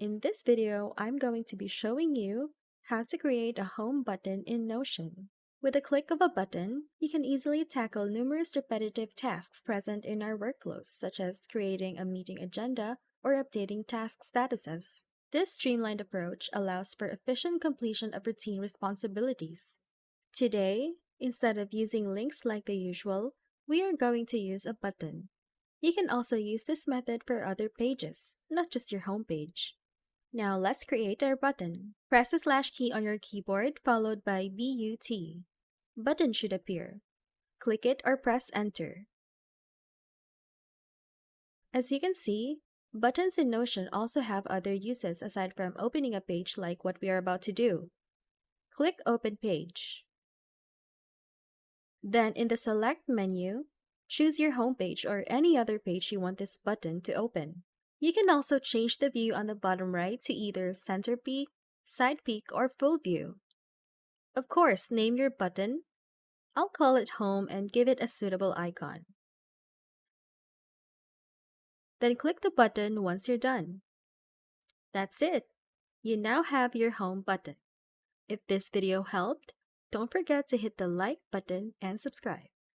In this video, I'm going to be showing you how to create a home button in Notion. With a click of a button, you can easily tackle numerous repetitive tasks present in our workflows, such as creating a meeting agenda or updating task statuses. This streamlined approach allows for efficient completion of routine responsibilities. Today, instead of using links like the usual, we are going to use a button. You can also use this method for other pages, not just your homepage. Now let's create our button. Press the slash key on your keyboard followed by BUT. Button should appear. Click it or press enter. As you can see, buttons in Notion also have other uses aside from opening a page like what we are about to do. Click Open Page. Then in the Select menu, choose your homepage or any other page you want this button to open. You can also change the view on the bottom right to either Center Peak, Side Peak, or Full View. Of course, name your button. I'll call it Home and give it a suitable icon. Then click the button once you're done. That's it! You now have your Home button. If this video helped, don't forget to hit the like button and subscribe.